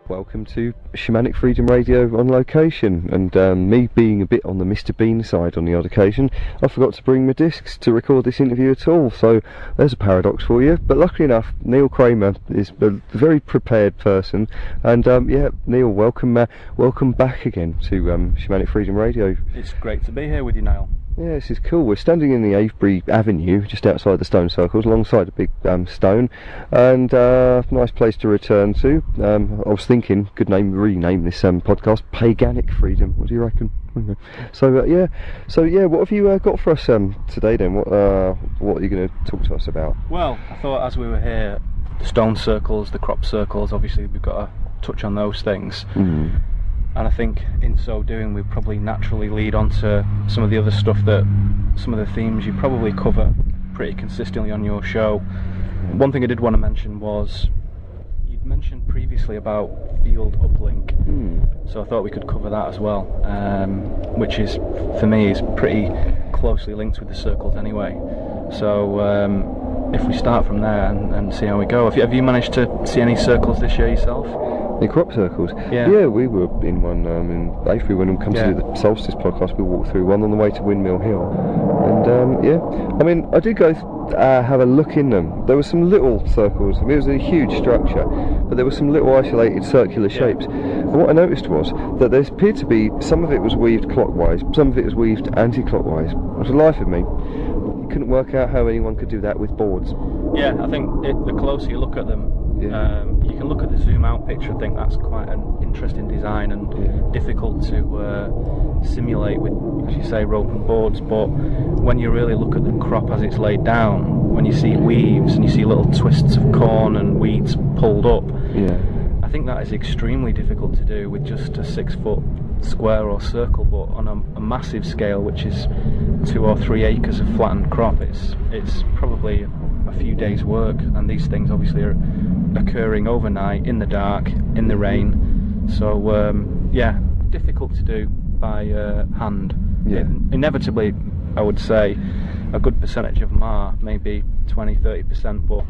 Welcome to Shamanic Freedom Radio on location, and me being a bit on the Mr. Bean side on the odd occasion, I forgot to bring my discs to record this interview at all, so there's a paradox for you. But luckily enough, Neil Kramer is a very prepared person, and yeah, Neil, welcome back again to Shamanic Freedom Radio. It's great to be here with you, Niall. Yeah, this is cool. We're standing in the Avebury Avenue, just outside the stone circles, alongside a big stone, and nice place to return to. I was thinking, good name, rename this podcast, Paganic Freedom. What do you reckon? So yeah, what have you got for us today then? What are you going to talk to us about? Well, I thought as we were here, the stone circles, the crop circles, obviously we've got to touch on those things. Mm. And I think in so doing we probably naturally lead on to some of the other stuff, that some of the themes you probably cover pretty consistently on your show. One thing I did want to mention was, you'd mentioned previously about field uplink, so I thought we could cover that as well, which is, for me, is pretty closely linked with the circles anyway. So if we start from there and see how we go. Have you managed to see any circles this year yourself? The crop circles? Yeah, we were in one in Avebury when we come to do the Solstice podcast. We walked through one on the way to Windmill Hill, and I mean, I did go have a look in them. There were some little circles. I mean, it was a huge structure, but there were some little isolated circular shapes. And what I noticed was that there appeared to be, some of it was weaved clockwise, some of it was weaved anti-clockwise. For the life of me, I couldn't work out how anyone could do that with boards. Yeah, I think the closer you look at them, you can look at the zoom out picture and think that's quite an interesting design and difficult to simulate with, as you say, rope and boards. But when you really look at the crop as it's laid down, when you see weaves and you see little twists of corn and weeds pulled up, I think that is extremely difficult to do with just a 6 foot square or circle. But on a massive scale, which is 2 or 3 acres of flattened crop, it's probably a few days work, and these things obviously are occurring overnight, in the dark, in the rain, so difficult to do by hand. Inevitably, I would say a good percentage of them are, maybe 20-30%, but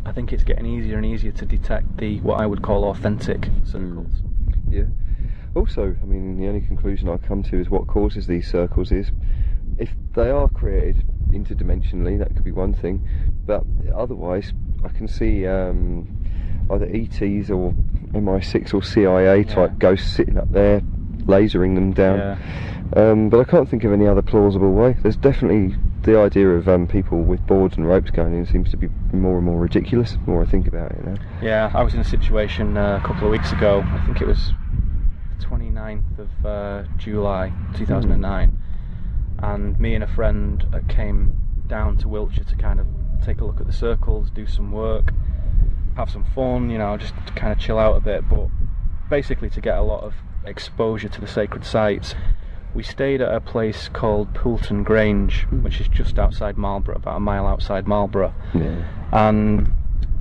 I think it's getting easier and easier to detect what I would call authentic circles. Also, I mean, the only conclusion I come to is what causes these circles is, if they are created interdimensionally, that could be one thing, but otherwise I can see either ETs or MI6 or CIA type ghosts sitting up there lasering them down, but I can't think of any other plausible way. There's definitely the idea of people with boards and ropes going in seems to be more and more ridiculous the more I think about it now. Yeah, I was in a situation a couple of weeks ago, I think it was the 29th of July 2009, and me and a friend came down to Wiltshire to kind of take a look at the circles, do some work, have some fun, just to kind of chill out a bit, but basically to get a lot of exposure to the sacred sites. We stayed at a place called Poulton Grange, which is just outside Marlborough, about a mile outside Marlborough, and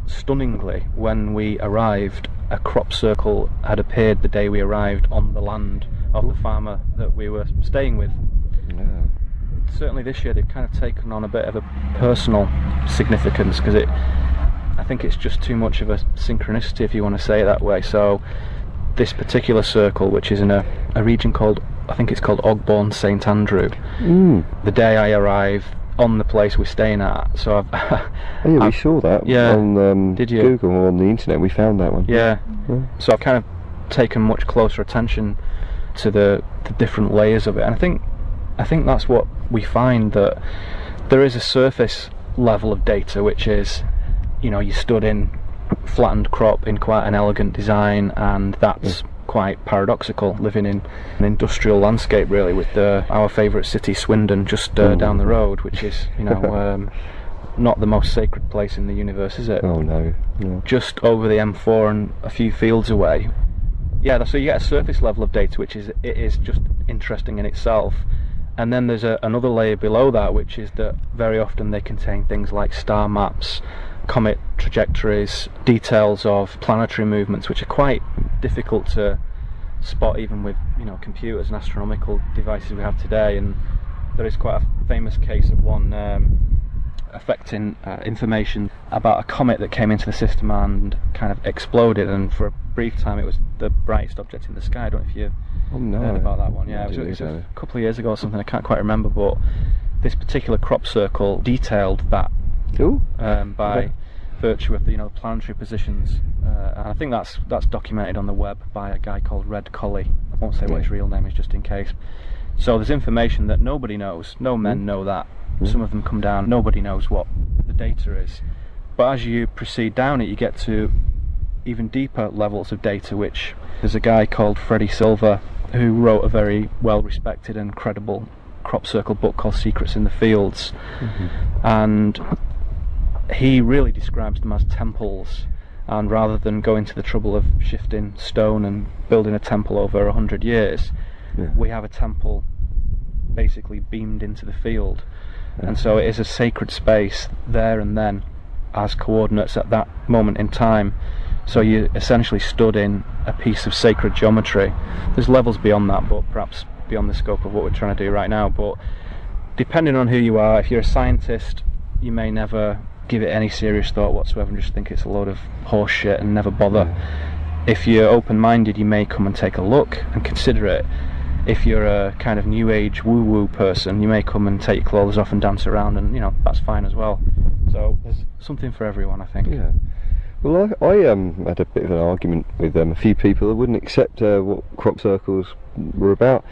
stunningly, when we arrived, a crop circle had appeared the day we arrived on the land of the farmer that we were staying with. Certainly this year they've kind of taken on a bit of a personal significance, because I think it's just too much of a synchronicity, if you want to say it that way. So this particular circle, which is in a region called, I think it's called Ogbourne St Andrew, the day I arrived on the place we're staying at. So we saw that on Google or on the internet. We found that one. So I've kind of taken much closer attention to the different layers of it, and I think that's what we find, that there is a surface level of data, which is, you stood in flattened crop in quite an elegant design, and that's quite paradoxical, living in an industrial landscape really, with our favourite city Swindon just down the road, which is not the most sacred place in the universe, is it? Oh no. Just over the M4 and a few fields away. So you get a surface level of data, which is just interesting in itself. And then there's another layer below that, which is that very often they contain things like star maps, comet trajectories, details of planetary movements, which are quite difficult to spot even with computers and astronomical devices we have today. And there is quite a famous case of one affecting information about a comet that came into the system and kind of exploded, and for a brief time it was the brightest object in the sky. I don't know if you heard about that one. Yeah, it was a couple of years ago or something, I can't quite remember, but this particular crop circle detailed that by virtue of the planetary positions, and I think that's documented on the web by a guy called Red Colley. I won't say what his real name is just in case. So there's information that nobody knows. No men know that. Some of them come down, nobody knows what the data is. But as you proceed down it, you get to even deeper levels of data, which there's a guy called Freddie Silver who wrote a very well respected and credible crop circle book called Secrets in the Fields, and he really describes them as temples, and rather than going to the trouble of shifting stone and building a temple over 100 years, we have a temple basically beamed into the field, and so it is a sacred space there and then as coordinates at that moment in time. So you essentially stood in a piece of sacred geometry. There's levels beyond that, but perhaps beyond the scope of what we're trying to do right now. But depending on who you are, if you're a scientist, you may never give it any serious thought whatsoever and just think it's a load of horse shit and never bother. If you're open-minded, you may come and take a look and consider it. If you're a kind of new age woo-woo person, you may come and take your clothes off and dance around, and that's fine as well. So there's something for everyone, I think. Yeah. Well, I had a bit of an argument with a few people that wouldn't accept what crop circles were about,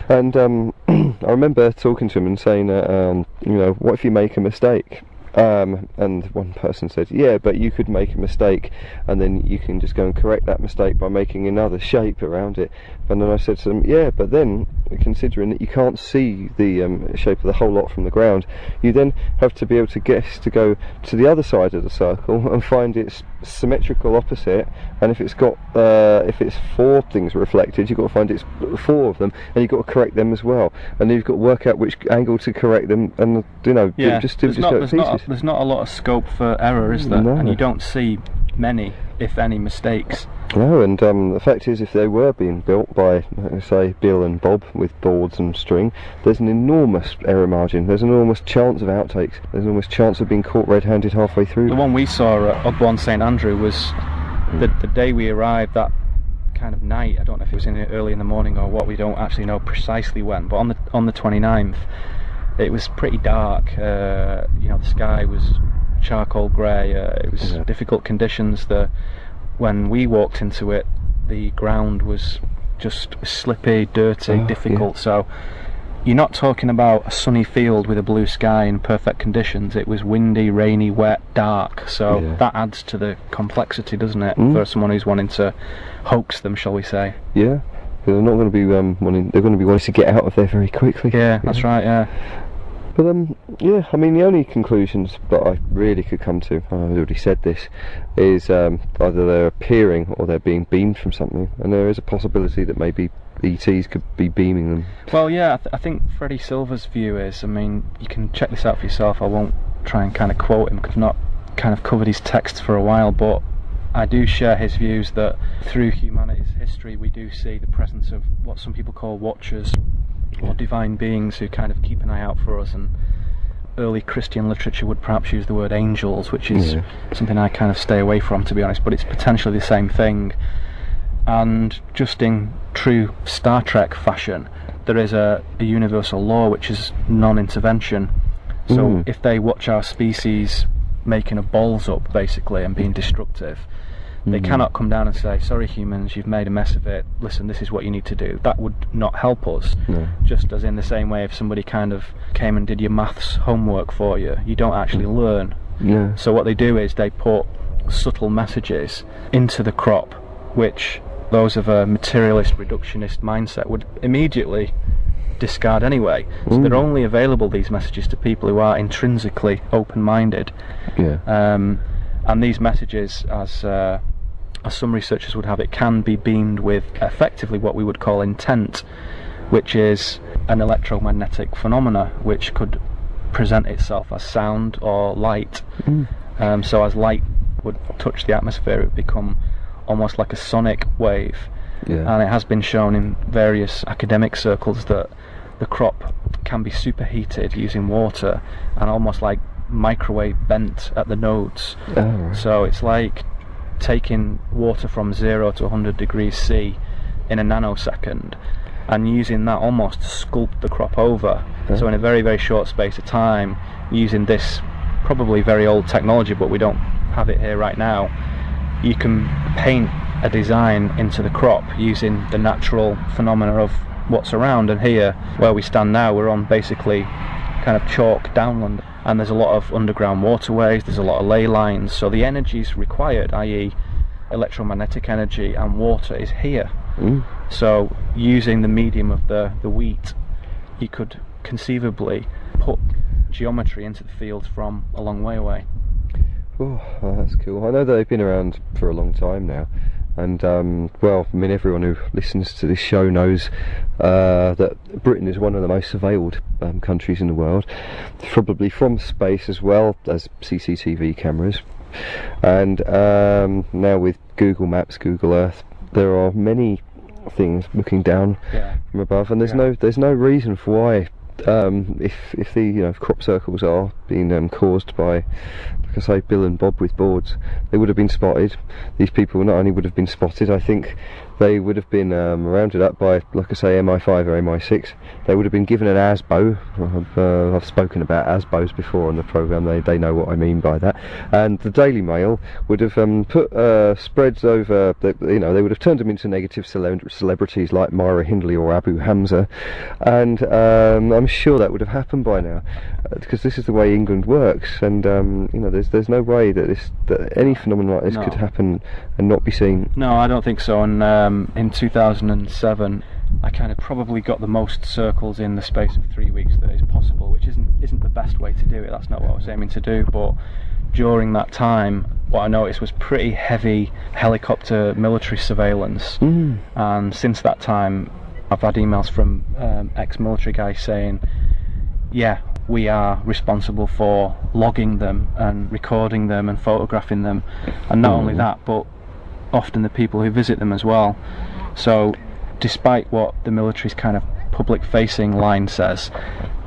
and I remember talking to them and saying, what if you make a mistake? And one person said, yeah, but you could make a mistake and then you can just go and correct that mistake by making another shape around it. And then I said to them, yeah, but then considering that you can't see the shape of the whole lot from the ground, you then have to be able to guess to go to the other side of the circle and find its symmetrical opposite, and if it's got if it's 4 things reflected, you've got to find it's 4 of them, and you've got to correct them as well, and then you've got to work out which angle to correct them, and there's not a lot of scope for error, is there? No. And you don't see many, if any, mistakes. No, and the fact is, if they were being built by, say, Bill and Bob with boards and string, there's an enormous error margin, there's an enormous chance of outtakes, there's an enormous chance of being caught red-handed halfway through. The one we saw at Upbourne St Andrew was the day we arrived, that kind of night. I don't know if it was early in the morning or what, we don't actually know precisely when, but on the 29th it was pretty dark. The sky was charcoal grey, it was difficult conditions. When we walked into it, the ground was just slippy, dirty, difficult. So you're not talking about a sunny field with a blue sky in perfect conditions. It was windy, rainy, wet, dark. So that adds to the complexity, doesn't it, for someone who's wanting to hoax them, shall we say? Yeah, they're not going to be wanting to get out of there very quickly. Yeah, that's right. Yeah. But the only conclusions that I really could come to, I've already said this, is either they're appearing or they're being beamed from something, and there is a possibility that maybe ETs could be beaming them. Well, yeah, I think Freddie Silver's view is, you can check this out for yourself, I won't try and kind of quote him because I've not kind of covered his texts for a while, but I do share his views that through humanity's history we do see the presence of what some people call watchers, or divine beings who kind of keep an eye out for us, and early Christian literature would perhaps use the word angels, which is something I kind of stay away from, to be honest, but it's potentially the same thing. And just in true Star Trek fashion, there is a universal law which is non-intervention. So if they watch our species making a balls up basically and being destructive, they cannot come down and say, sorry humans, you've made a mess of it, listen, this is what you need to do. That would not help us. Just as in the same way if somebody kind of came and did your maths homework for you, you don't actually learn. So what they do is they put subtle messages into the crop, which those of a materialist reductionist mindset would immediately discard anyway. So they're only available, these messages, to people who are intrinsically open-minded. And these messages, as some researchers would have it, can be beamed with effectively what we would call intent, which is an electromagnetic phenomena which could present itself as sound or light. So as light would touch the atmosphere, it would become almost like a sonic wave. And it has been shown in various academic circles that the crop can be superheated using water and almost like microwave bent at the nodes. So it's like taking water from 0 to 100 degrees C in a nanosecond and using that almost to sculpt the crop over. So in a very, very short space of time, using this probably very old technology, but we don't have it here right now, you can paint a design into the crop using the natural phenomena of what's around. And here where we stand now, we're on basically kind of chalk downland, and there's a lot of underground waterways, there's a lot of ley lines, so the energies required, i.e. electromagnetic energy and water, is here. So using the medium of the wheat, you could conceivably put geometry into the fields from a long way away. Oh, that's cool. I know they've been around for a long time now, and well, I mean, everyone who listens to this show knows that Britain is one of the most surveilled countries in the world, probably from space as well as CCTV cameras. And now with Google Maps, Google Earth, there are many things looking down from above, and there's no reason for why. If the crop circles are being caused by, like I say, Bill and Bob with boards, they would have been spotted. These people not only would have been spotted, I think they would have been rounded up by, like I say, MI5 or MI6. They would have been given an ASBO. I've spoken about ASBOs before on the programme. They know what I mean by that. And the Daily Mail would have put spreads over. They would have turned them into negative celebrities like Myra Hindley or Abu Hamza, and I'm sure that would have happened by now, because this is the way England works. And there's no way that any phenomenon like this could happen and not be seen. No, I don't think so. And in 2007, I kind of probably got the most circles in the space of 3 weeks that is possible, which isn't the best way to do it. That's not what I was aiming to do. But during that time, what I noticed was pretty heavy helicopter military surveillance. And since that time, I've had emails from ex-military guys saying, yeah, we are responsible for logging them and recording them and photographing them, and not only that, but often the people who visit them as well. So despite what the military's kind of public facing line says,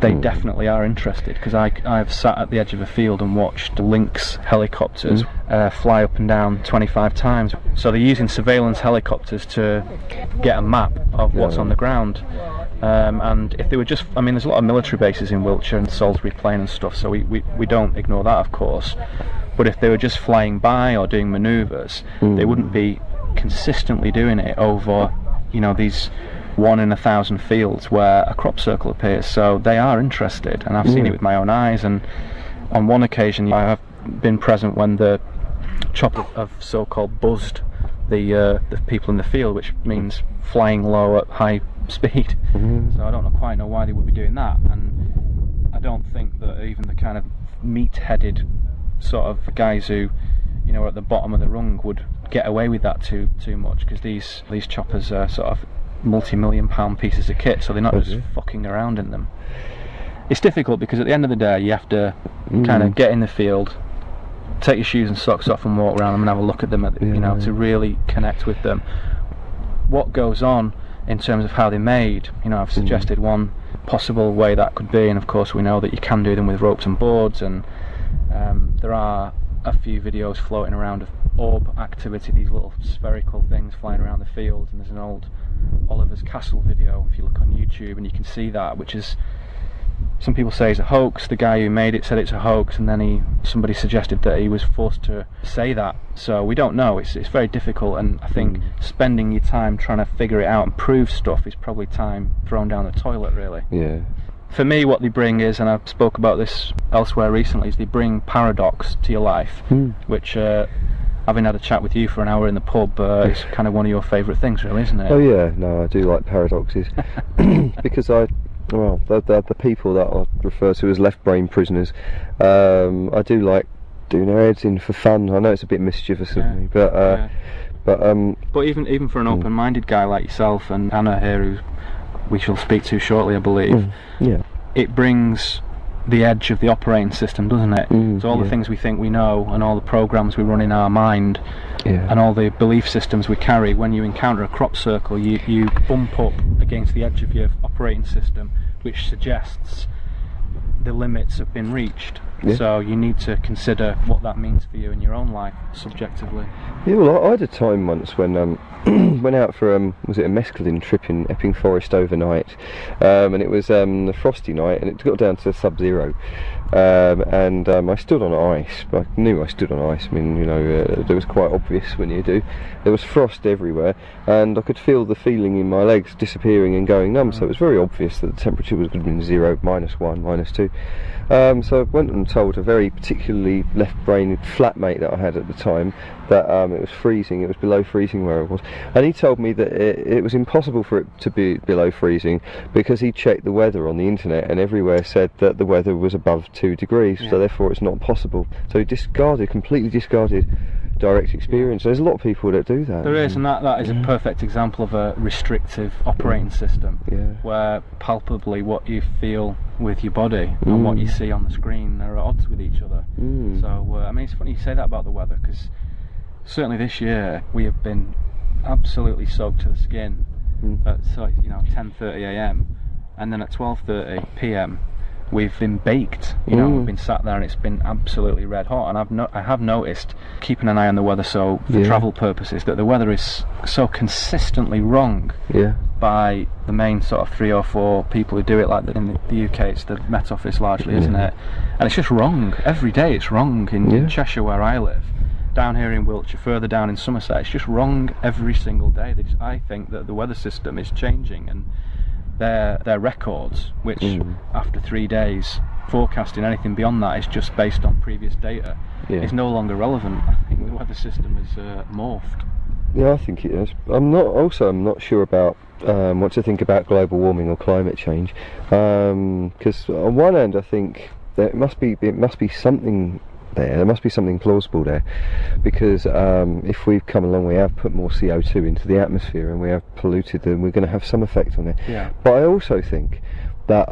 they definitely are interested, because I've sat at the edge of a field and watched Lynx helicopters fly up and down 25 times. So they're using surveillance helicopters to get a map of what's on the ground. And if they were just, I mean, there's a lot of military bases in Wiltshire and Salisbury Plain and stuff, so we don't ignore that, of course. But if they were just flying by or doing manoeuvres, they wouldn't be consistently doing it over, these 1 in 1,000 fields where a crop circle appears. So they are interested, and I've seen it with my own eyes. And on one occasion, I have been present when the chopper of so-called buzzed the people in the field, which means flying low at high speed. So I don't quite know why they would be doing that, and I don't think that even the kind of meat-headed sort of guys who are at the bottom of the rung would get away with that too much, because these choppers are sort of multi-million-pound pieces of kit, so they're not just fucking around in them. It's difficult because at the end of the day you have to kind of get in the field, take your shoes and socks off and walk around them and have a look at them to really connect with them. What goes on in terms of how they're made, I've suggested one possible way that could be, and of course we know that you can do them with ropes and boards, and there are a few videos floating around of orb activity, these little spherical things flying around the field, and there's an old Oliver's Castle video if you look on YouTube, and you can see that, which is, some people say is a hoax. The guy who made it said it's a hoax, and then somebody suggested that he was forced to say that. So we don't know. It's very difficult, and I think spending your time trying to figure it out and prove stuff is probably time thrown down the toilet, really. Yeah. For me, what they bring is, and I've spoke about this elsewhere recently, is they bring paradox to your life, which having had a chat with you for an hour in the pub, is kind of one of your favourite things, really, isn't it? Oh yeah, no, I do like paradoxes. Because the people that I refer to as left brain prisoners, I do like doing their heads in for fun. I know it's a bit mischievous of me, but even for an open-minded guy like yourself and Anna here, who we shall speak to shortly, I believe, it brings the edge of the operating system, doesn't it? So all the things we think we know, and all the programs we run in our mind, and all the belief systems we carry, when you encounter a crop circle, you bump up against the edge of your operating system, which suggests the limits have been reached. So you need to consider what that means for you in your own life, subjectively. Yeah, well, I had a time once when went out for was it a mescaline trip in Epping Forest overnight, and it was a frosty night, and it got down to sub-zero, and I stood on ice. I knew I stood on ice. I mean, you know, it was quite obvious when you do. There was frost everywhere, and I could feel the feeling in my legs disappearing and going numb. So it was very obvious that the temperature was going to be 0, -1, -2. So I went and told a very particularly left-brained flatmate that I had at the time that it was freezing. It was below freezing where I was, and he told me that it was impossible for it to be below freezing because he checked the weather on the internet and everywhere said that the weather was above 2 degrees, so therefore it's not possible. So he completely discarded direct experience. There's a lot of people that do that. There is, and that is a perfect example of a restrictive operating system, where palpably what you feel with your body and what you see on the screen are at odds with each other. So I mean, it's funny you say that about the weather, because certainly this year we have been absolutely soaked to the skin at 10:30 a.m. and then at 12:30 p.m. we've been baked. We've been sat there and it's been absolutely red hot. And I have noticed, keeping an eye on the weather, so for travel purposes, that the weather is so consistently wrong by the main sort of 3 or 4 people who do it. Like in the UK, it's the Met Office largely, isn't it? And it's just wrong every day. It's wrong in Cheshire, where I live. Down here in Wiltshire, further down in Somerset, it's just wrong every single day. I think that the weather system is changing, and their records, which after 3 days forecasting anything beyond that is just based on previous data, is no longer relevant. I think the weather system is morphed. Yeah, I think it is. I'm not sure about what to think about global warming or climate change, because on one hand I think there must be something there must be something plausible there, because if we've come along, we have put more CO2 into the atmosphere and we have polluted them, we're going to have some effect on it. But I also think that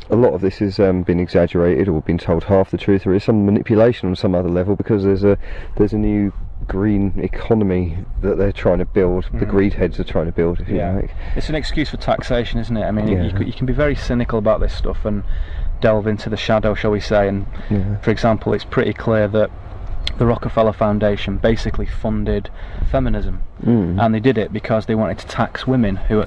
a lot of this has been exaggerated or been told half the truth. There is some manipulation on some other level, because there's a new green economy that they're trying to build. The greed heads are trying to build, if you like. It's an excuse for taxation, isn't it? I mean, you can be very cynical about this stuff and delve into the shadow, shall we say, and for example, it's pretty clear that the Rockefeller Foundation basically funded feminism, and they did it because they wanted to tax women who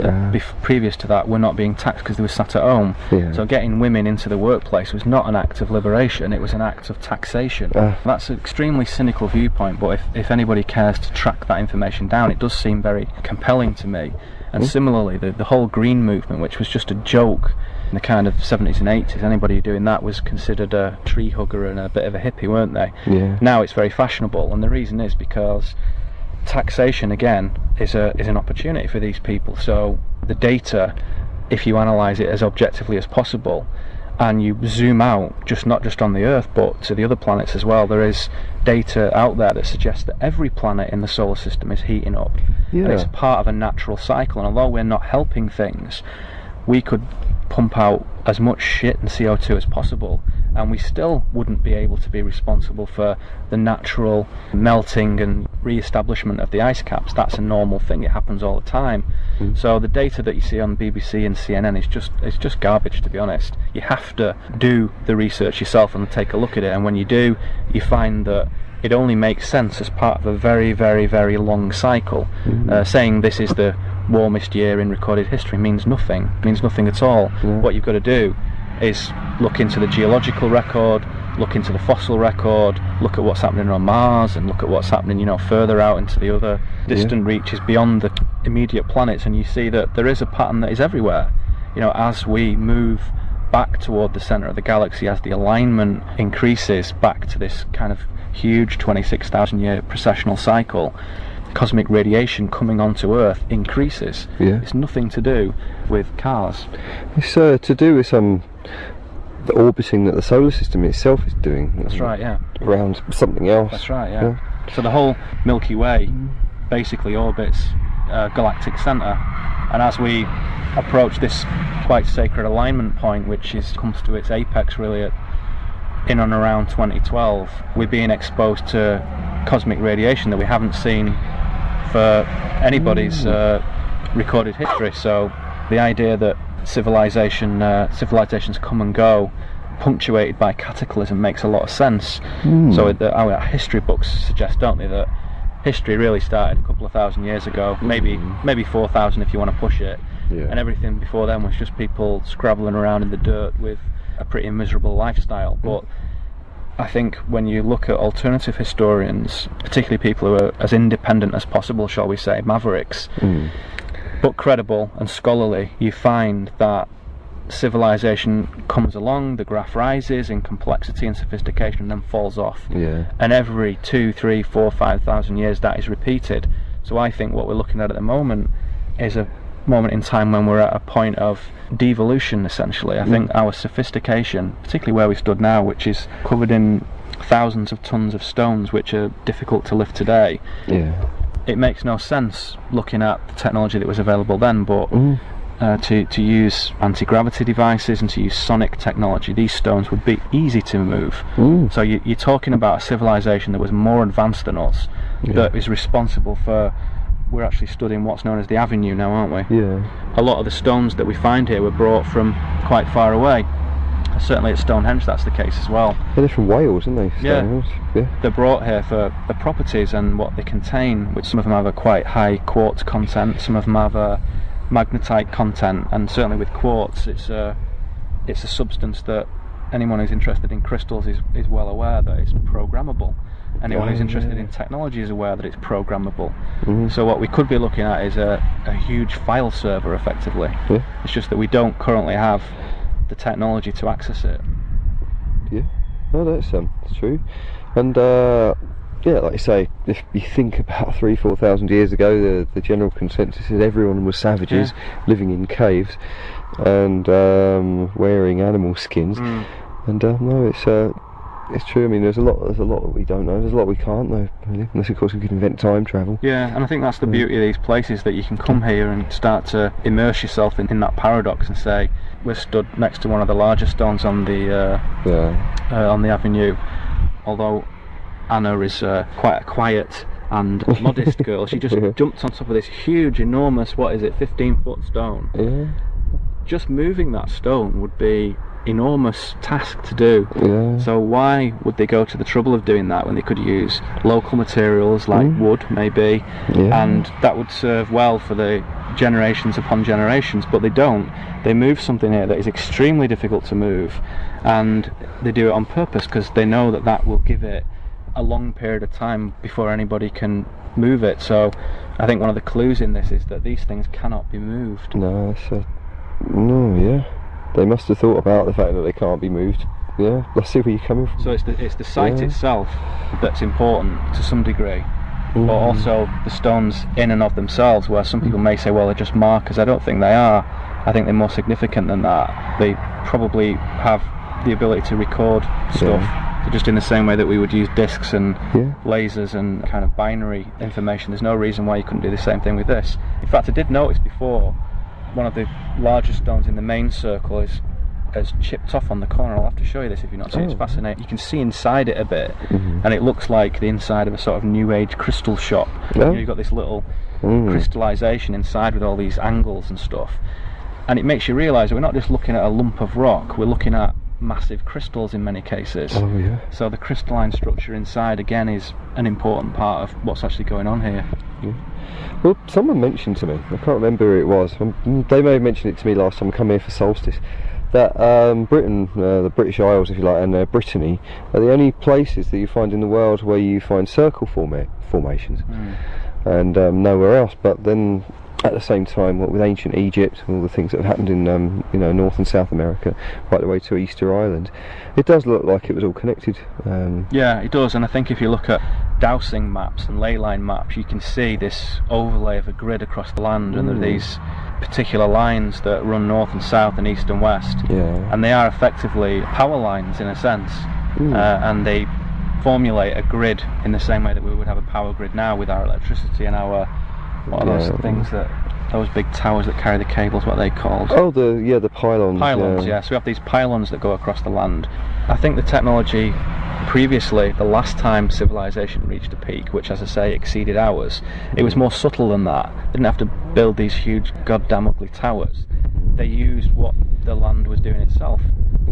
previous to that were not being taxed because they were sat at home. So getting women into the workplace was not an act of liberation, it was an act of taxation. That's an extremely cynical viewpoint, but if anybody cares to track that information down, it does seem very compelling to me. And similarly, the whole green movement, which was just a joke in the kind of 70s and 80s, anybody doing that was considered a tree hugger and a bit of a hippie, weren't they? Now it's very fashionable, and the reason is because taxation, again, is an opportunity for these people. So the data, if you analyse it as objectively as possible, and you zoom out, not just on the Earth, but to the other planets as well, there is data out there that suggests that every planet in the solar system is heating up, and it's part of a natural cycle. And although we're not helping things, we could pump out as much shit and CO2 as possible, and we still wouldn't be able to be responsible for the natural melting and re-establishment of the ice caps. That's a normal thing, it happens all the time. So the data that you see on BBC and CNN is just garbage, to be honest. You have to do the research yourself and take a look at it, and when you do, you find that it only makes sense as part of a very, very, very long cycle. Saying this is the warmest year in recorded history means nothing at all. What you've got to do is look into the geological record, look into the fossil record, look at what's happening on Mars, and look at what's happening, further out into the other distant reaches beyond the immediate planets, and you see that there is a pattern that is everywhere. As we move back toward the centre of the galaxy, as the alignment increases back to this kind of huge 26,000 year precessional cycle, cosmic radiation coming onto Earth increases. It's nothing to do with cars. It's to do with the orbiting that the solar system itself is doing. That's right, around something else. That's right, So the whole Milky Way basically orbits galactic centre, and as we approach this quite sacred alignment point, which comes to its apex really in and around 2012, we're being exposed to cosmic radiation that we haven't seen for anybody's recorded history. So the idea that civilizations come and go punctuated by cataclysm makes a lot of sense. So our history books suggest, don't they, that history really started a couple of thousand years ago, maybe 4,000 if you want to push it, and everything before then was just people scrabbling around in the dirt with a pretty miserable lifestyle. But I think when you look at alternative historians, particularly people who are as independent as possible, shall we say, mavericks, but credible and scholarly, you find that civilization comes along, the graph rises in complexity and sophistication, and then falls off. And every 2, 3, 4, 5,000 years that is repeated. So I think what we're looking at the moment is a moment in time when we're at a point of devolution, essentially. I think our sophistication, particularly where we stood now, which is covered in thousands of tons of stones which are difficult to lift today, it makes no sense looking at the technology that was available then, but to use anti-gravity devices and to use sonic technology, these stones would be easy to move. So you're talking about a civilization that was more advanced than us, that is responsible for, we're actually studying what's known as the avenue now, aren't we? A lot of the stones that we find here were brought from quite far away. Certainly at Stonehenge that's the case as well. They're from Wales, aren't they? They're brought here for the properties and what they contain, which some of them have a quite high quartz content, some of them have a magnetite content, and certainly with quartz it's a substance that anyone who's interested in crystals is well aware that it's programmable. Anyone who's interested in technology is aware that it's programmable. So what we could be looking at is a huge file server, effectively. It's just that we don't currently have the technology to access it. No, that's true. And like you say, if you think about 3,000-4,000 years ago, the general consensus is everyone was savages living in caves and wearing animal skins. And no, it's true. I mean, there's a lot that we don't know. There's a lot we can't know, really, unless of course we could invent time travel. And I think that's the beauty of these places, that you can come here and start to immerse yourself in that paradox and say, we're stood next to one of the largest stones on the avenue. Although Anna is quite a quiet and modest girl, she just jumped on top of this huge, enormous, 15-foot stone. Just moving that stone would be enormous task to do. So why would they go to the trouble of doing that when they could use local materials like wood, maybe, and that would serve well for the generations upon generations? But they don't. They move something here that is extremely difficult to move, and they do it on purpose because they know that that will give it a long period of time before anybody can move it. So I think one of the clues in this is that these things cannot be moved. They must have thought about the fact that they can't be moved. I see where you're coming from. So it's the site itself that's important to some degree, but also the stones in and of themselves, where some people may say, well, they're just markers. I don't think they are. I think they're more significant than that. They probably have the ability to record stuff, just in the same way that we would use discs and lasers and kind of binary information. There's no reason why you couldn't do the same thing with this. In fact, I did notice before, one of the largest stones in the main circle has chipped off on the corner. I'll have to show you this if you've not seen it. It's fascinating. You can see inside it a bit, and it looks like the inside of a sort of new age crystal shop. You've got this little crystallization inside with all these angles and stuff, and it makes you realise that we're not just looking at a lump of rock, we're looking at massive crystals in many cases. So the crystalline structure inside again is an important part of what's actually going on here. Well, someone mentioned to me, I can't remember who it was, they may have mentioned it to me last time I come here for Solstice, that Britain, the British Isles if you like, and Brittany are the only places that you find in the world where you find circle formations, and nowhere else. But then at the same time, what with ancient Egypt and all the things that have happened in North and South America, right the way to Easter Island, it does look like it was all connected. Yeah, it does. And I think if you look at dowsing maps and ley line maps, you can see this overlay of a grid across the land, and there are these particular lines that run north and south and east and west, and they are effectively power lines in a sense, and they formulate a grid in the same way that we would have a power grid now with our electricity and our what are those things that, those big towers that carry the cables, what are they called? Oh, the pylons. Pylons, so we have these pylons that go across the land. I think the technology previously, the last time civilization reached a peak, which as I say exceeded ours, it was more subtle than that. They didn't have to build these huge goddamn ugly towers. They used what the land was doing itself.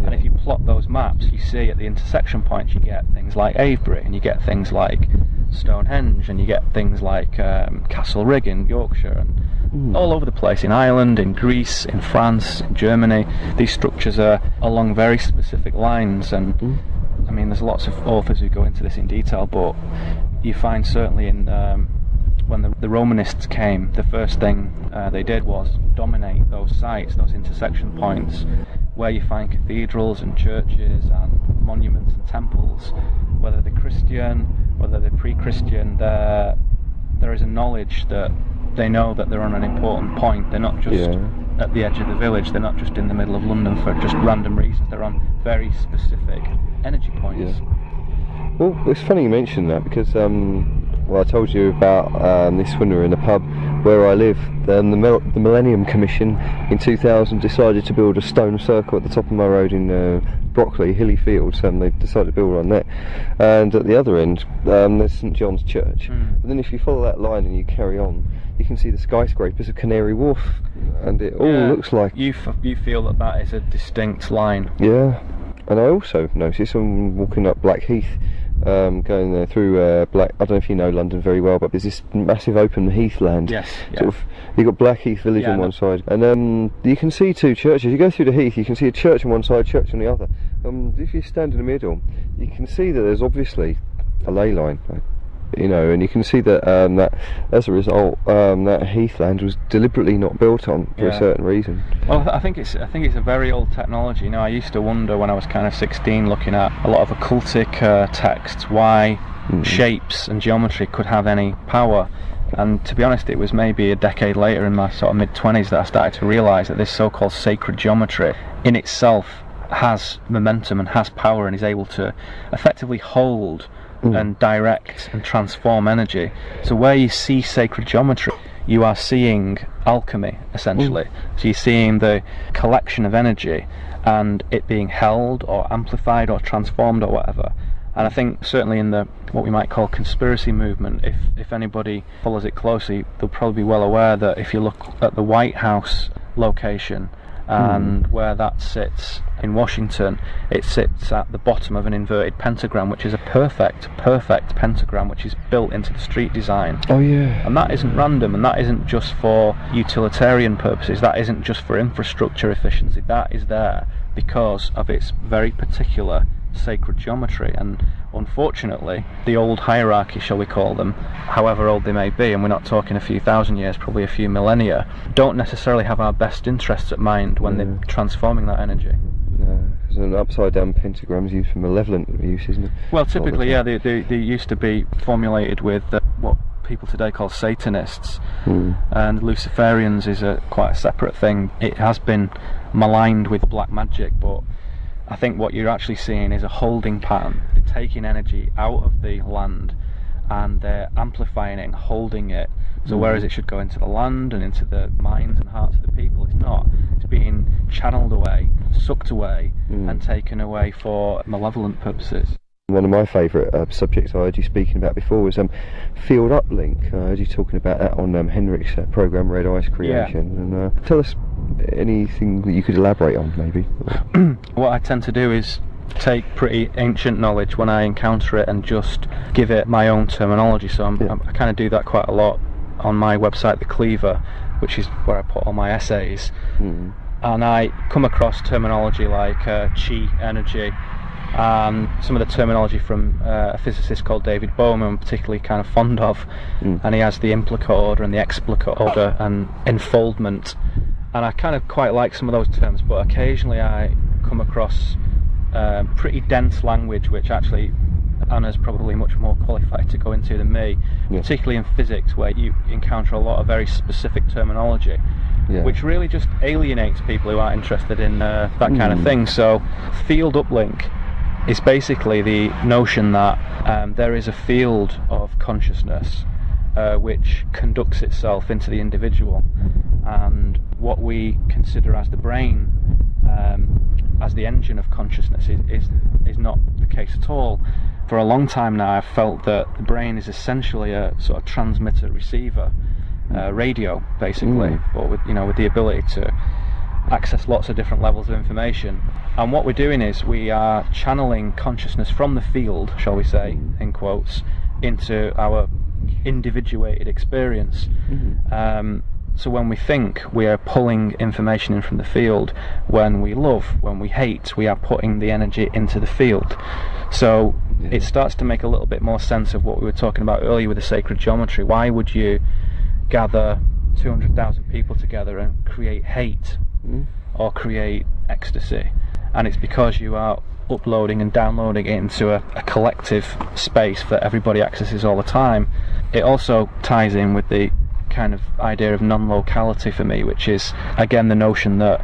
And if you plot those maps, you see at the intersection points you get things like Avebury, and you get things like Stonehenge, and you get things like Castle Rig in Yorkshire, and all over the place, in Ireland, in Greece, in France, in Germany. These structures are along very specific lines, and I mean, there's lots of authors who go into this in detail, but you find certainly in when the Romanists came, the first thing they did was dominate those sites, those intersection points, where you find cathedrals and churches and monuments and temples, whether they're Christian, whether they're pre-Christian. There is a knowledge that they know that they're on an important point. They're not just at the edge of the village, they're not just in the middle of London for just random reasons, they're on very specific energy points. Well, it's funny you mention that, because I told you about this winter in a pub where I live. The Millennium Commission in 2000 decided to build a stone circle at the top of my road in Brockley, Hilly Fields, and they decided to build on that. And at the other end, there's St John's Church. But then if you follow that line and you carry on, you can see the skyscrapers of Canary Wharf, and it all looks like... You feel that is a distinct line. Yeah, and I also noticed, I'm walking up Blackheath, going there through I don't know if you know London very well, but there's this massive open heathland. Yes. Sort of, you've got Blackheath Village on one side, and you can see two churches. You go through the heath, you can see a church on one side, church on the other. If you stand in the middle, you can see that there's obviously a ley line, and you can see that that as a result, that heathland was deliberately not built on for a certain reason. Well, I think it's a very old technology. I used to wonder when I was kind of 16, looking at a lot of occultic texts, why shapes and geometry could have any power. And to be honest, it was maybe a decade later, in my sort of mid-20s, that I started to realise that this so-called sacred geometry in itself has momentum and has power, and is able to effectively hold and direct and transform energy. So where you see sacred geometry, you are seeing alchemy, essentially. So you're seeing the collection of energy and it being held or amplified or transformed or whatever. And I think certainly in the what we might call conspiracy movement, if anybody follows it closely, they'll probably be well aware that if you look at the White House location and where that sits in Washington, it sits at the bottom of an inverted pentagram, which is a perfect pentagram, which is built into the street design. Oh yeah. And that isn't random, and that isn't just for utilitarian purposes, that isn't just for infrastructure efficiency, that is there because of its very particular sacred geometry. And unfortunately, the old hierarchy, shall we call them, however old they may be, and we're not talking a few thousand years, probably a few millennia, don't necessarily have our best interests at mind when they're transforming that energy. No, because an upside down pentagram is used for malevolent use, isn't it? Well, typically, they used to be formulated with what people today call Satanists, and Luciferians is quite a separate thing. It has been maligned with black magic, but I think what you're actually seeing is a holding pattern. They're taking energy out of the land and they're amplifying it and holding it. So whereas it should go into the land and into the minds and hearts of the people, it's not. It's being channeled away, sucked away, and taken away for malevolent purposes. One of my favourite subjects I heard you speaking about before was field uplink. I heard you talking about that on Henrik's programme Red Ice Creation. Yeah. And tell us anything that you could elaborate on, maybe. What I tend to do is take pretty ancient knowledge when I encounter it and just give it my own terminology. So I kind of do that quite a lot on my website, The Cleaver, which is where I put all my essays. And I come across terminology like chi energy, and some of the terminology from a physicist called David Bohm I'm particularly kind of fond of, and he has the implicate order and the explicate order and enfoldment, and I kind of quite like some of those terms, but occasionally I come across pretty dense language which actually Anna's probably much more qualified to go into than me, particularly in physics, where you encounter a lot of very specific terminology, which really just alienates people who aren't interested in that kind of thing. So field uplink is basically the notion that there is a field of consciousness which conducts itself into the individual, and what we consider as the brain as the engine of consciousness is not the case at all. For a long time now I've felt that the brain is essentially a sort of transmitter receiver radio basically, but with the ability to access lots of different levels of information. And what we're doing is we are channeling consciousness from the field, shall we say, in quotes, into our individuated experience. So when we think, we are pulling information in from the field. When we love, when we hate, we are putting the energy into the field. So it starts to make a little bit more sense of what we were talking about earlier with the sacred geometry. Why would you gather 200,000 people together and create hate or create ecstasy? And it's because you are uploading and downloading it into a collective space that everybody accesses all the time. It also ties in with the kind of idea of non-locality for me, which is again the notion that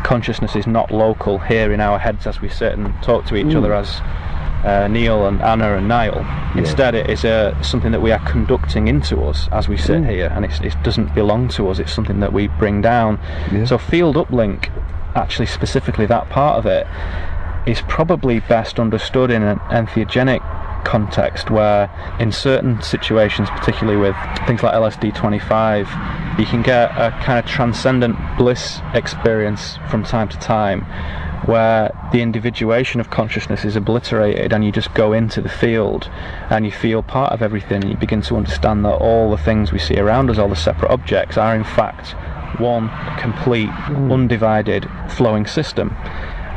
consciousness is not local here in our heads as we sit and talk to each other as Neil and Anna and Niall. Instead it is something that we are conducting into us as we sit here, and it doesn't belong to us, it's something that we bring down. So field uplink, actually specifically that part of it, is probably best understood in an entheogenic context, where in certain situations, particularly with things like LSD 25, you can get a kind of transcendent bliss experience from time to time, where the individuation of consciousness is obliterated and you just go into the field and you feel part of everything, and you begin to understand that all the things we see around us, all the separate objects, are in fact one complete undivided flowing system.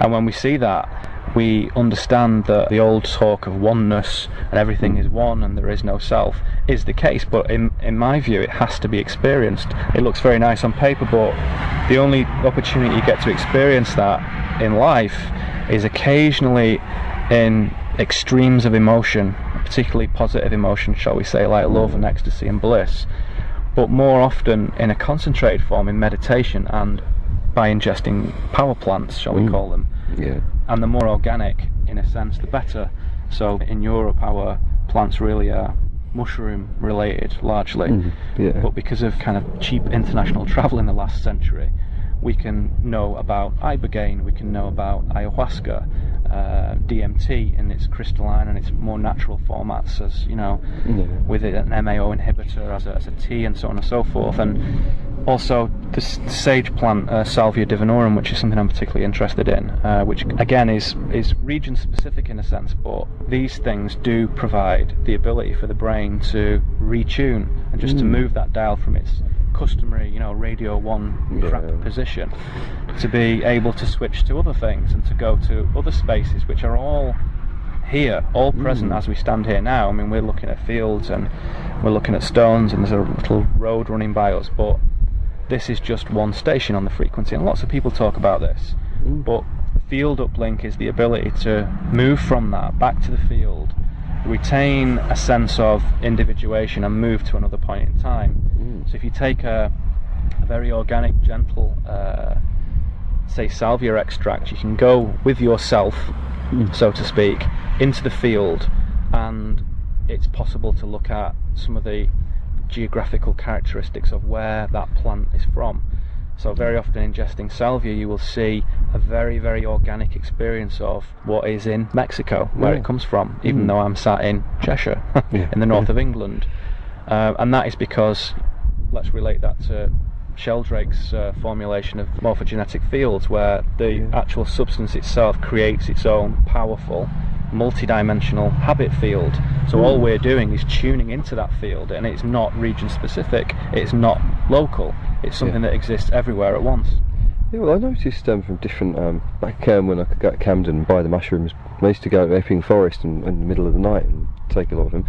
And when we see that, we understand that the old talk of oneness and everything is one and there is no self is the case, but in my view it has to be experienced. It looks very nice on paper, but the only opportunity you get to experience that in life is occasionally in extremes of emotion, particularly positive emotion, shall we say, like love and ecstasy and bliss, but more often in a concentrated form in meditation and by ingesting power plants, shall we call them. And the more organic, in a sense, the better. So in Europe our plants really are mushroom related largely, but because of kind of cheap international travel in the last century, we can know about ibogaine, we can know about ayahuasca, DMT in its crystalline and its more natural formats, as you know, with an MAO inhibitor as a tea and so on and so forth, and also the sage plant, Salvia divinorum, which is something I'm particularly interested in, which again is region specific in a sense, but these things do provide the ability for the brain to retune and just to move that dial from its customary, you know, radio 1 crap position, to be able to switch to other things and to go to other spaces which are all here, all present as we stand here now. I mean, we're looking at fields and we're looking at stones and there's a little road running by us, but this is just one station on the frequency, and lots of people talk about this, but field uplink is the ability to move from that back to the field, retain a sense of individuation and move to another point in time. So if you take a very organic, gentle, say salvia extract, you can go with yourself, so to speak, into the field, and it's possible to look at some of the geographical characteristics of where that plant is from. So very often ingesting salvia, you will see a very, very organic experience of what is in Mexico, where it comes from, even though I'm sat in Cheshire, in the north of England. And that is because, let's relate that to Sheldrake's formulation of morphogenetic fields, where the actual substance itself creates its own powerful multi-dimensional habit field. So all we're doing is tuning into that field, and it's not region specific, it's not local, it's something that exists everywhere at once. Yeah, well, I noticed from different back when I could go to Camden and buy the mushrooms, I used to go to Epping Forest in the middle of the night and take a lot of them,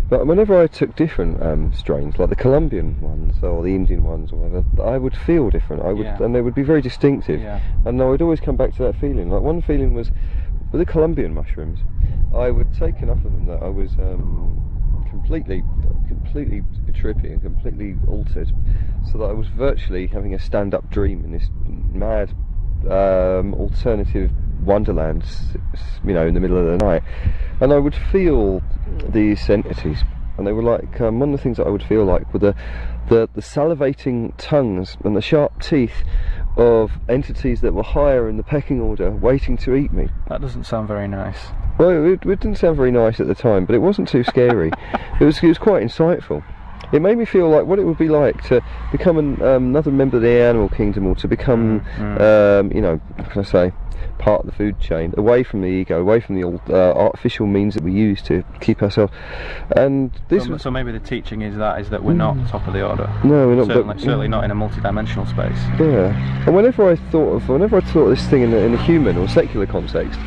but whenever I took different strains, like the Colombian ones or the Indian ones or whatever, I would feel different. I would, and they would be very distinctive, and I would always come back to that feeling. Like one feeling was with the Colombian mushrooms, I would take enough of them that I was completely trippy and completely altered, so that I was virtually having a stand-up dream in this mad alternative wonderland, you know, in the middle of the night, and I would feel these entities, and they were like one of the things that I would feel like were the salivating tongues and the sharp teeth of entities that were higher in the pecking order, waiting to eat me. That doesn't sound very nice. Well, it didn't sound very nice at the time, but it wasn't too scary. It was quite insightful. it made me feel like what it would be like to become another member of the animal kingdom, or to become, you know, how can I say, part of the food chain, away from the ego, away from the old artificial means that we use to keep ourselves. And this so maybe the teaching is that we're not top of the order. No, we're not. Certainly not in a multi-dimensional space. Yeah. And whenever I thought of this thing in a human or secular context,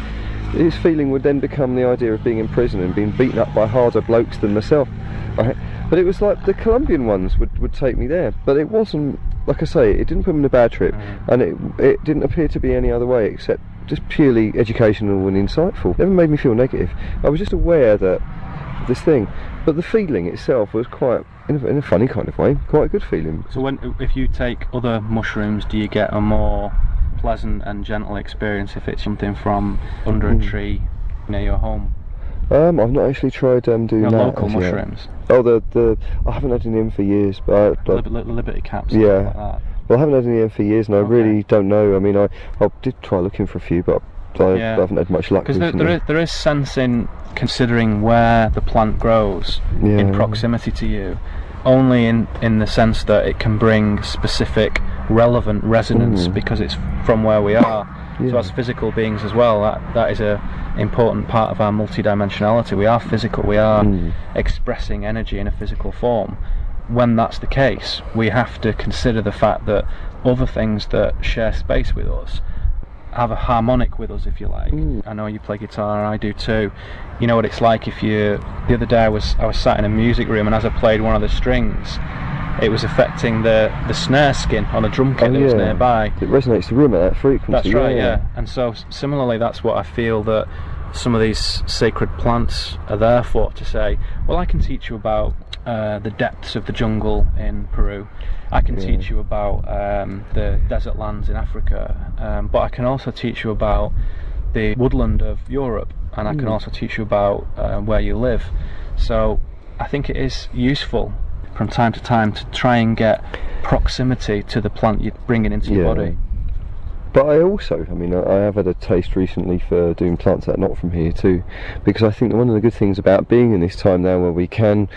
this feeling would then become the idea of being in prison and being beaten up by harder blokes than myself. Right? But it was like the Colombian ones would take me there, but it wasn't, like I say, it didn't put me in a bad trip, and it didn't appear to be any other way except just purely educational and insightful. It never made me feel negative. I was just aware that this thing, but the feeling itself was quite, in a funny kind of way, quite a good feeling. So if you take other mushrooms, do you get a more pleasant and gentle experience if it's something from under a tree near your home? I've not actually tried doing that. Local mushrooms. Oh, I haven't had any in for years, but Liberty caps. Yeah. Like that. Well, I haven't had any in for years, and I really don't know. I mean, I did try looking for a few, but I haven't had much luck. Because there is sense in considering where the plant grows in proximity to you, only in the sense that it can bring specific relevant resonance because it's from where we are. So as physical beings as well, that is a important part of our multidimensionality. We are physical, we are expressing energy in a physical form. When that's the case, we have to consider the fact that other things that share space with us have a harmonic with us, if you like. I know you play guitar, I do too. You know what it's like if you... The other day I was sat in a music room, and as I played one of the strings, it was affecting the snare skin on a drum kit that was nearby. It resonates the room at that frequency. That's right, yeah. And so similarly, that's what I feel that some of these sacred plants are there for, to say, well, I can teach you about the depths of the jungle in Peru. I can teach you about the desert lands in Africa, but I can also teach you about the woodland of Europe, and I can also teach you about where you live. So I think it is useful from time to time to try and get proximity to the plant you're bringing into your body. But I have had a taste recently for doing plants that are not from here too, because I think one of the good things about being in this time now where we can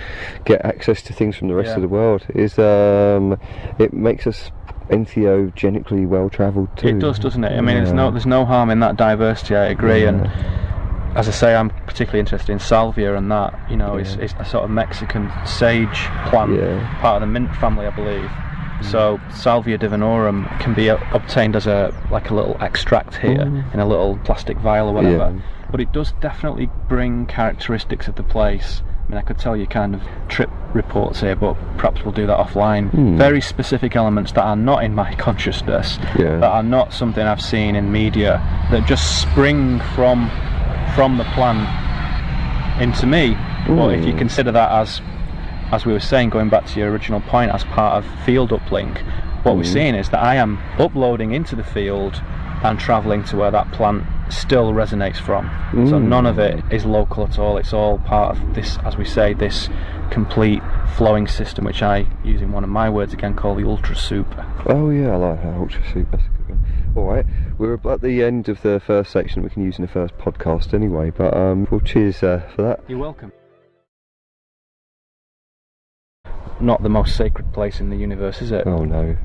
get access to things from the rest of the world is it makes us entheogenically well travelled too. It does, doesn't it? I mean, there's no harm in that diversity, I agree. And as I say, I'm particularly interested in salvia, and that, you know, is a sort of Mexican sage plant, part of the mint family, I believe. So salvia divinorum can be obtained as a little extract here in a little plastic vial or whatever. But it does definitely bring characteristics of the place. I mean, I could tell you kind of trip reports here, but perhaps we'll do that offline. Very specific elements that are not in my consciousness, that are not something I've seen in media, that just spring from the plant into me. But if you consider that as we were saying, going back to your original point, as part of field uplink, what we're seeing is that I am uploading into the field and travelling to where that plant still resonates from. So none of it is local at all. It's all part of this, as we say, this complete flowing system, which I, using one of my words again, call the ultra soup. Oh yeah, I like that, ultra soup. That's a good one. Alright, we're at the end of the first section we can use in the first podcast anyway, but well, cheers for that. You're welcome. Not the most sacred place in the universe, is it? Oh no.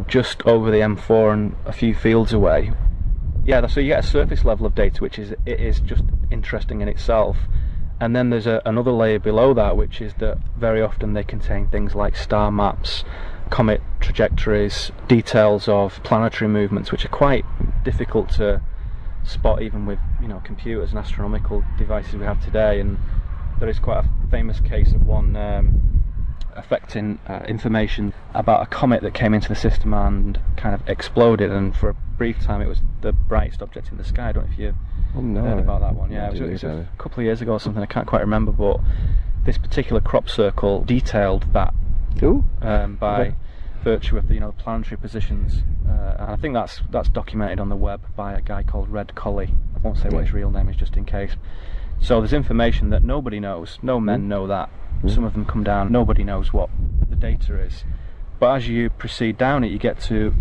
Just over the M4 and a few fields away. Yeah, so you get a surface level of data, which is just interesting in itself. And then there's another layer below that, which is that very often they contain things like star maps, comet trajectories, details of planetary movements, which are quite difficult to spot even with, you know, computers and astronomical devices we have today. And there is quite a famous case of one affecting information about a comet that came into the system and kind of exploded, and for a brief time it was the brightest object in the sky. I don't know if you've heard about that one. Yeah, it was a couple of years ago or something, I can't quite remember, but this particular crop circle detailed that by virtue of the planetary positions, and I think that's documented on the web by a guy called Red Colley. I won't say what his real name is just in case. So there's information that nobody knows. No men know that. Some of them come down, nobody knows what the data is. But as you proceed down it, you get to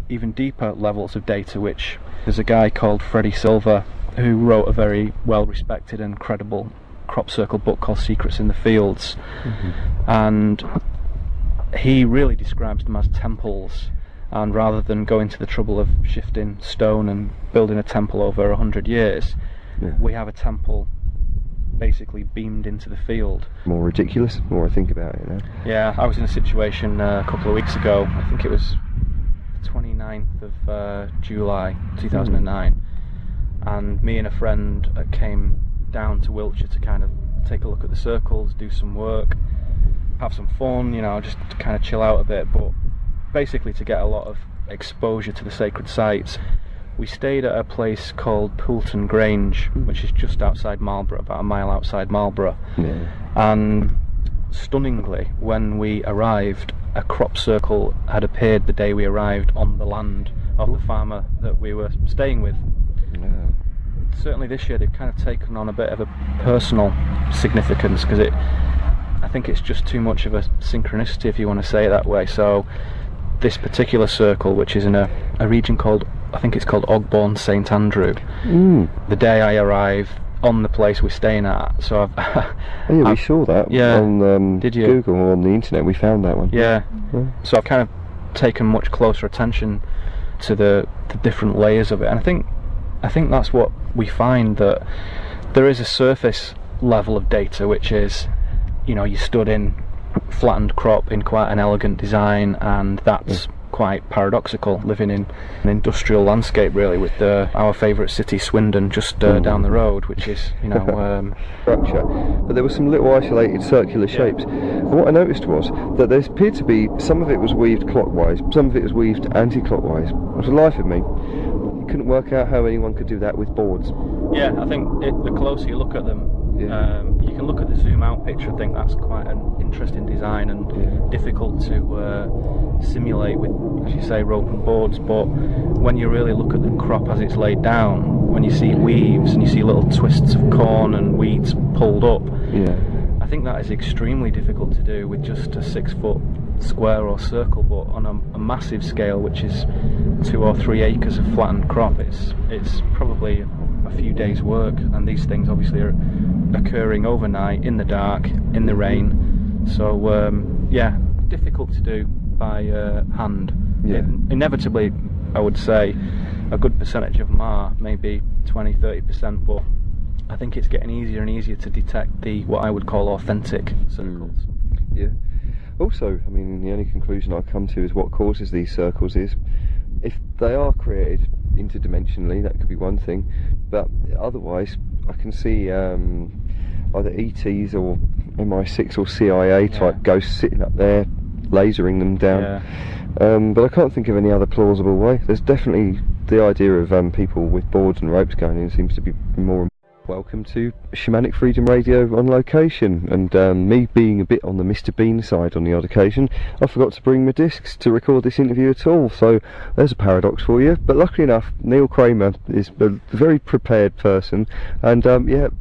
even deeper levels of data, which there's a guy called Freddie Silver who wrote a very well respected and credible crop circle book called Secrets in the Fields. And he really describes them as temples, and rather than going to the trouble of shifting stone and building a temple over 100 years, we have a temple basically beamed into the field. More ridiculous, the more I think about it now. Yeah, I was in a situation a couple of weeks ago, I think it was the 29th of July 2009, and me and a friend came down to Wiltshire to kind of take a look at the circles, do some work, have some fun, you know, just to kind of chill out a bit, but basically to get a lot of exposure to the sacred sites. We stayed at a place called Poulton Grange, which is just outside Marlborough, about a mile outside Marlborough. And stunningly, when we arrived, a crop circle had appeared the day we arrived on the land of the farmer that we were staying with. Certainly this year they've kind of taken on a bit of a personal significance, because I think it's just too much of a synchronicity, if you want to say it that way. So this particular circle, which is in a region called, I think it's called Ogbourne St Andrew, the day I arrived on the place we're staying at. So we saw that on Google or on the internet. We found that one. So I've kind of taken much closer attention to the different layers of it, and I think that's what we find, that there is a surface level of data, which is, you know, you stood in flattened crop in quite an elegant design, and that's quite paradoxical, living in an industrial landscape really, with our favourite city Swindon just down the road, which is, you know, structure. But there were some little isolated circular shapes, and what I noticed was that there appeared to be, some of it was weaved clockwise, some of it was weaved anti-clockwise. For the life of me, couldn't work out how anyone could do that with boards. I think the closer you look at them, you can look at the zoom out picture. I think that's quite an interesting design and difficult to simulate with, as you say, rope and boards, but when you really look at the crop as it's laid down, when you see weaves and you see little twists of corn and weeds pulled up, I think that is extremely difficult to do with just a 6 foot square or circle, but on a massive scale, which is 2 or 3 acres of flattened crop, it's probably a few days work, and these things obviously are occurring overnight, in the dark, in the rain, so difficult to do by hand. Inevitably, I would say a good percentage of them are, maybe 20-30%, but I think it's getting easier and easier to detect what I would call authentic circles. Also, I mean, the only conclusion I come to is what causes these circles is, if they are created interdimensionally, that could be one thing, but otherwise I can see either ETs or MI6 or CIA type ghosts sitting up there lasering them down, but I can't think of any other plausible way. There's definitely the idea of people with boards and ropes going in seems to be more. Welcome to Shamanic Freedom Radio on location, and me being a bit on the Mr. Bean side on the odd occasion, I forgot to bring my discs to record this interview at all, so there's a paradox for you. But luckily enough, Neil Kramer is a very prepared person, and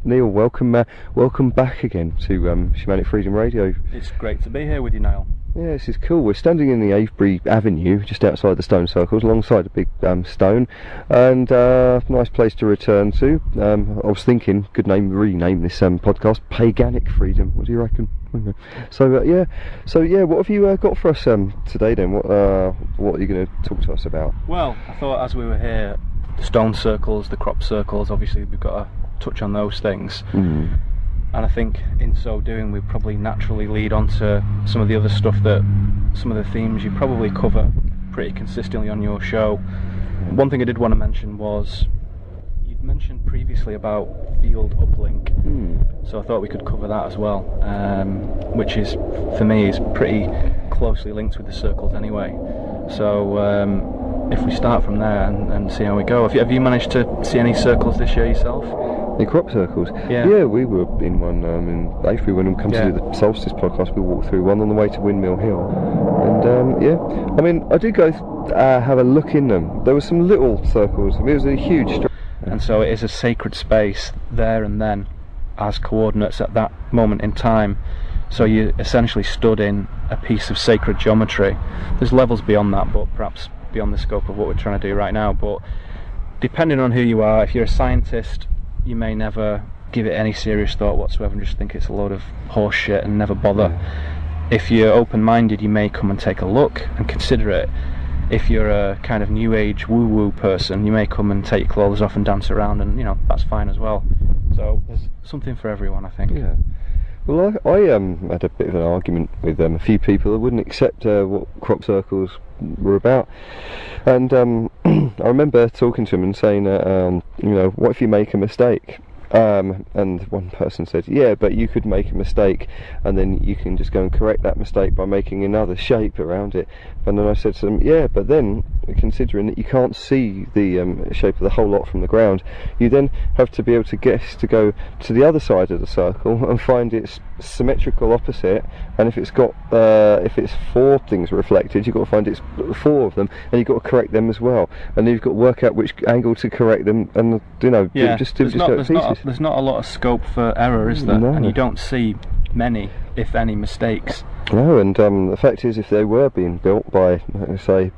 Neil, welcome back again to Shamanic Freedom Radio. It's great to be here with you, Niall. Yeah, this is cool. We're standing in the Avebury Avenue, just outside the stone circles, alongside a big stone, and nice place to return to. I was thinking, could rename this podcast Paganic Freedom. What do you reckon? So what have you got for us today then? What are you going to talk to us about? Well, I thought as we were here, the stone circles, the crop circles, obviously we've got to touch on those things. And I think in so doing we probably naturally lead on to some of the other stuff, that some of the themes you probably cover pretty consistently on your show. One thing I did want to mention was, you'd mentioned previously about field uplink, so I thought we could cover that as well, which is, for me, is pretty closely linked with the circles anyway. So if we start from there and see how we go. Have you managed to see any circles this year yourself? The crop circles? Yeah, we were in one in Avebury when we come to do the Solstice podcast. We walked through one on the way to Windmill Hill, and I mean, I did go have a look in them. There were some little circles. I mean, it was a huge and so it is a sacred space there and then as coordinates at that moment in time. So you essentially stood in a piece of sacred geometry. There's levels beyond that, but perhaps beyond the scope of what we're trying to do right now. But depending on who you are, if you're a scientist, you may never give it any serious thought whatsoever and just think it's a load of horse shit and never bother. if you're open-minded, you may come and take a look and consider it. If you're a kind of new age woo-woo person, you may come and take your clothes off and dance around, and that's fine as well. So there's something for everyone, I think. Yeah. Well, I had a bit of an argument with a few people that wouldn't accept what crop circles were about, and I remember talking to them and saying, what if you make a mistake? And one person said, yeah, but you could make a mistake and then you can just go and correct that mistake by making another shape around it. And then I said to them, yeah, but then considering that you can't see the shape of the whole lot from the ground, you then have to be able to guess to go to the other side of the circle and find its symmetrical opposite, and if it's got if it's 4 things reflected, you've got to find it's 4 of them, and you've got to correct them as well, and then you've got to work out which angle to correct them, and there's not a lot of scope for error, is there? No. And you don't see many, if any, mistakes. No, and the fact is, if they were being built by, say,